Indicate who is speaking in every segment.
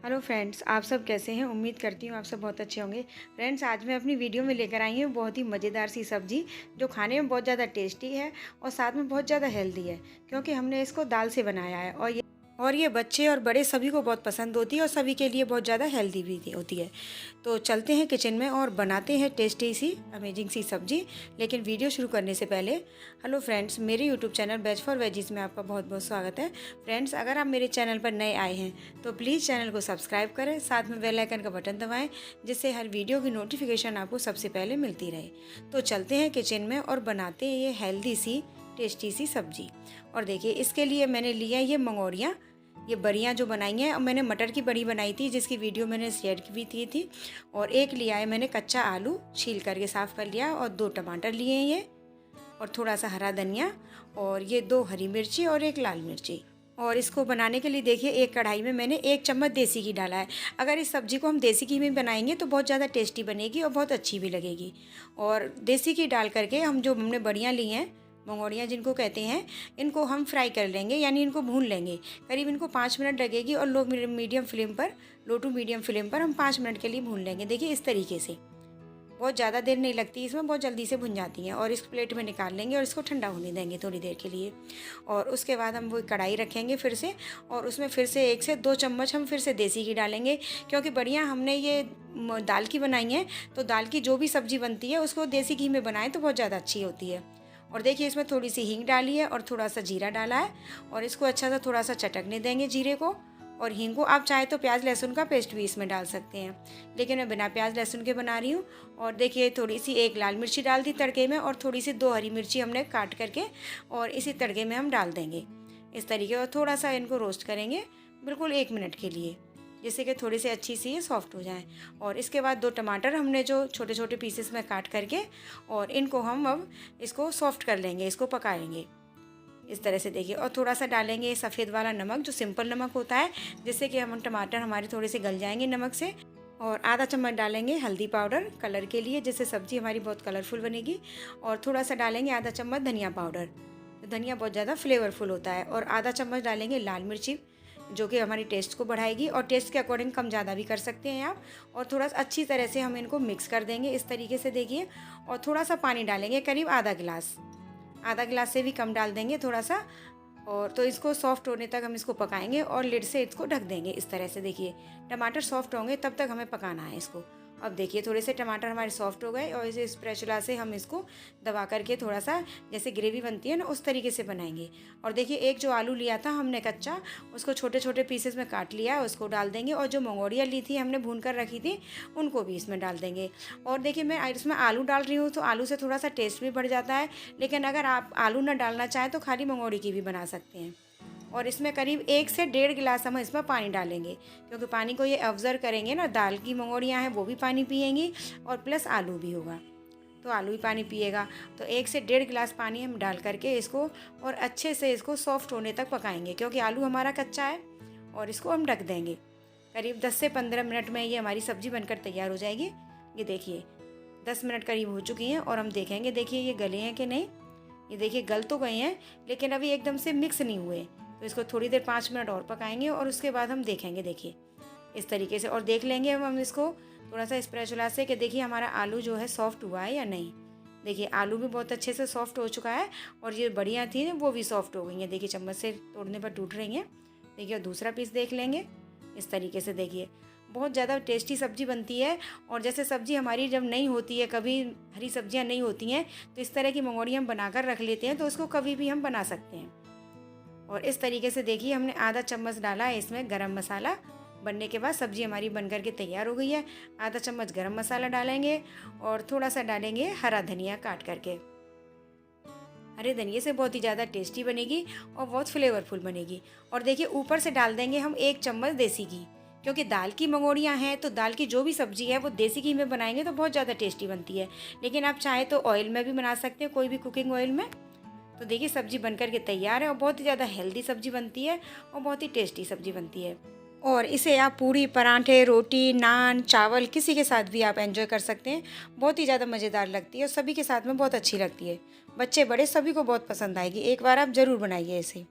Speaker 1: Hello friends, आप सब कैसे हैं। उम्मीद करती हूँ आप सब बहुत अच्छे होंगे। फ्रेंड्स, आज मैं अपनी वीडियो में लेकर आई हूँ बहुत ही मज़ेदार सी सब्ज़ी जो खाने में बहुत ज़्यादा टेस्टी है और साथ में बहुत ज़्यादा हेल्दी है, क्योंकि हमने इसको दाल से बनाया है और ये बच्चे और बड़े सभी को बहुत पसंद होती है और सभी के लिए बहुत ज़्यादा हेल्दी भी होती है। तो चलते हैं किचन में और बनाते हैं टेस्टी सी अमेजिंग सी सब्ज़ी। लेकिन वीडियो शुरू करने से पहले हेलो फ्रेंड्स, मेरे YouTube channel ways for veggies में आपका बहुत बहुत स्वागत है। फ्रेंड्स, अगर आप मेरे चैनल पर नए आए हैं तो प्लीज़ चैनल को सब्सक्राइब करें, साथ में बेल आइकन का बटन दबाएं, जिससे हर वीडियो की नोटिफिकेशन आपको सबसे पहले मिलती रहे। तो चलते हैं किचन में और बनाते हैं ये हेल्दी सी टेस्टी सी सब्ज़ी। और देखिए, इसके लिए मैंने लिया ये मंगोड़ियाँ, ये बड़ियाँ जो बनाई हैं। और मैंने मटर की बड़ी बनाई थी जिसकी वीडियो मैंने शेयर की भी थी। और एक लिया है मैंने कच्चा आलू, छील करके साफ़ कर लिया। और 2 टमाटर लिए हैं ये, और थोड़ा सा हरा धनिया, और ये 2 हरी मिर्ची और 1 लाल मिर्ची। और इसको बनाने के लिए देखिए, एक कढ़ाई में मैंने 1 चम्मच देसी घी डाला है। अगर इस सब्ज़ी को हम देसी घी में बनाएंगे तो बहुत ज़्यादा टेस्टी बनेगी और बहुत अच्छी भी लगेगी। और देसी घी डाल करके हम जो हमने बड़ियाँ ली हैं, मंगोड़ियाँ जिनको कहते हैं, इनको हम फ्राई कर लेंगे, यानी इनको भून लेंगे। करीब इनको 5 मिनट लगेगी और लो टू मीडियम फ्लेम पर हम 5 मिनट के लिए भून लेंगे। देखिए, इस तरीके से बहुत ज़्यादा देर नहीं लगती इसमें, बहुत जल्दी से भुन जाती हैं। और इस प्लेट में निकाल लेंगे और इसको ठंडा होने देंगे थोड़ी देर के लिए। और उसके बाद हम वो कढ़ाई रखेंगे फिर से, और उसमें फिर से 1 से 2 चम्मच हम फिर से देसी घी डालेंगे, क्योंकि बढ़िया हमने ये दाल की बनाई है। तो दाल की जो भी सब्ज़ी बनती है उसको देसी घी में बनाएं तो बहुत ज़्यादा अच्छी होती है। और देखिए, इसमें थोड़ी सी हींग डाली है और थोड़ा सा जीरा डाला है, और इसको अच्छा सा थोड़ा सा चटकने देंगे जीरे को और हींग को। आप चाहे तो प्याज लहसुन का पेस्ट भी इसमें डाल सकते हैं, लेकिन मैं बिना प्याज लहसुन के बना रही हूँ। और देखिए, थोड़ी सी 1 लाल मिर्ची डाल दी तड़के में, और थोड़ी सी 2 हरी मिर्ची हमने काट करके और इसी तड़के में हम डाल देंगे इस तरीके। और थोड़ा सा इनको रोस्ट करेंगे बिल्कुल 1 मिनट के लिए, जिससे कि थोड़ी सी अच्छी सी ये सॉफ्ट हो जाए। और इसके बाद 2 टमाटर हमने जो छोटे छोटे पीसेस में काट करके, और इनको हम अब इसको सॉफ्ट कर लेंगे, इसको पकाएंगे इस तरह से। देखिए, और थोड़ा सा डालेंगे सफ़ेद वाला नमक, जो सिंपल नमक होता है, जिससे कि हम टमाटर हमारे थोड़े से गल जाएंगे नमक से। और आधा चम्मच डालेंगे हल्दी पाउडर कलर के लिए, जिससे सब्ज़ी हमारी बहुत कलरफुल बनेगी। और थोड़ा सा डालेंगे आधा चम्मच धनिया पाउडर, धनिया बहुत ज़्यादा फ्लेवरफुल होता है। और आधा चम्मच डालेंगे लाल मिर्ची, जो कि हमारी टेस्ट को बढ़ाएगी, और टेस्ट के अकॉर्डिंग कम ज़्यादा भी कर सकते हैं आप। और थोड़ा सा अच्छी तरह से हम इनको मिक्स कर देंगे इस तरीके से। देखिए, और थोड़ा सा पानी डालेंगे, करीब आधा गिलास से भी कम डाल देंगे थोड़ा सा। और तो इसको सॉफ्ट होने तक हम इसको पकाएंगे और लिड से इसको ढक देंगे इस तरह से। देखिए, टमाटर सॉफ्ट होंगे तब तक हमें पकाना है इसको। अब देखिए, थोड़े से टमाटर हमारे सॉफ्ट हो गए, और इसे स्पैचुला से हम इसको दबा करके थोड़ा सा, जैसे ग्रेवी बनती है ना, उस तरीके से बनाएंगे। और देखिए, एक जो आलू लिया था हमने कच्चा, उसको छोटे छोटे पीसेस में काट लिया, उसको डाल देंगे। और जो मंगोड़ियाँ ली थी हमने भून कर रखी थी, उनको भी इसमें डाल देंगे। और देखिए, मैं इसमें आलू डाल रही हूँ तो आलू से थोड़ा सा टेस्ट भी बढ़ जाता है, लेकिन अगर आप आलू ना डालना चाहें तो खाली मंगोड़ी की भी बना सकते हैं। और इसमें करीब 1 से 1.5 गिलास हम इसमें पानी डालेंगे, क्योंकि पानी को ये ऑब्जर्व करेंगे ना, दाल की मंगोड़ियाँ हैं वो भी पानी पिएंगी, और प्लस आलू भी होगा तो आलू भी पानी पिएगा। तो 1 से 1.5 गिलास पानी हम डाल करके इसको और अच्छे से इसको सॉफ्ट होने तक पकाएंगे, क्योंकि आलू हमारा कच्चा है। और इसको हम ढक देंगे। करीब 10 से 15 मिनट में ये हमारी सब्ज़ी बनकर तैयार हो जाएगी। ये देखिए, 10 मिनट करीब हो चुकी हैं, और हम देखेंगे, देखिए ये गले हैं कि नहीं। ये देखिए, गल तो गए हैं, लेकिन अभी एकदम से मिक्स नहीं हुए। तो इसको थोड़ी देर 5 मिनट और पकाएंगे, और उसके बाद हम देखेंगे, देखिए इस तरीके से। और देख लेंगे हम इसको थोड़ा सा स्पैचुला से कि देखिए हमारा आलू जो है सॉफ्ट हुआ है या नहीं। देखिए, आलू भी बहुत अच्छे से सॉफ्ट हो चुका है, और ये बढ़िया थी वो भी सॉफ्ट हो गई हैं। देखिए, चम्मच से तोड़ने पर टूट रही हैं। देखिए, और दूसरा पीस देख लेंगे इस तरीके से। देखिए, बहुत ज़्यादा टेस्टी सब्ज़ी बनती है। और जैसे सब्ज़ी हमारी जब नहीं होती है, कभी हरी सब्जियां नहीं होती हैं, तो इस तरह की मंगोड़ी हम बनाकर रख लेते हैं, तो उसको कभी भी हम बना सकते हैं। और इस तरीके से देखिए, हमने आधा चम्मच डाला है इसमें गरम मसाला। बनने के बाद सब्ज़ी हमारी बनकर के तैयार हो गई है। आधा चम्मच गरम मसाला डालेंगे, और थोड़ा सा डालेंगे हरा धनिया काट करके। हरे धनिए से बहुत ही ज़्यादा टेस्टी बनेगी और बहुत फ्लेवरफुल बनेगी। और देखिए, ऊपर से डाल देंगे हम 1 चम्मच देसी घी, क्योंकि दाल की मंगोड़ियाँ हैं तो दाल की जो भी सब्ज़ी है वो देसी घी में बनाएंगे तो बहुत ज़्यादा टेस्टी बनती है। लेकिन आप चाहे तो ऑयल में भी बना सकते हैं, कोई भी कुकिंग ऑयल में। तो देखिए, सब्ज़ी बनकर के तैयार है, और बहुत ही ज़्यादा हेल्दी सब्ज़ी बनती है और बहुत ही टेस्टी सब्ज़ी बनती है। और इसे आप पूरी, पराठे, रोटी, नान, चावल किसी के साथ भी आप एंजॉय कर सकते हैं। बहुत ही ज़्यादा मज़ेदार लगती है और सभी के साथ में बहुत अच्छी लगती है। बच्चे बड़े सभी को बहुत पसंद आएगी। एक बार आप ज़रूर बनाइए इसे।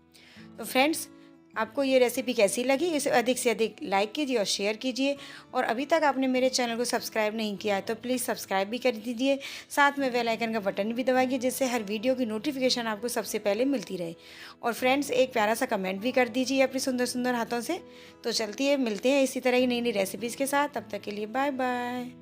Speaker 1: तो फ्रेंड्स, आपको ये रेसिपी कैसी लगी इसे अधिक से अधिक लाइक कीजिए और शेयर कीजिए। और अभी तक आपने मेरे चैनल को सब्सक्राइब नहीं किया है तो प्लीज़ सब्सक्राइब भी कर दीजिए। साथ में बेल आइकन का बटन भी दबाइए जिससे हर वीडियो की नोटिफिकेशन आपको सबसे पहले मिलती रहे। और फ्रेंड्स एक प्यारा सा कमेंट भी कर दीजिए अपनी सुंदर सुंदर हाथों से। तो चलती है, मिलते हैं इसी तरह की नई नई रेसिपीज़ के साथ। तब तक के लिए बाय बाय।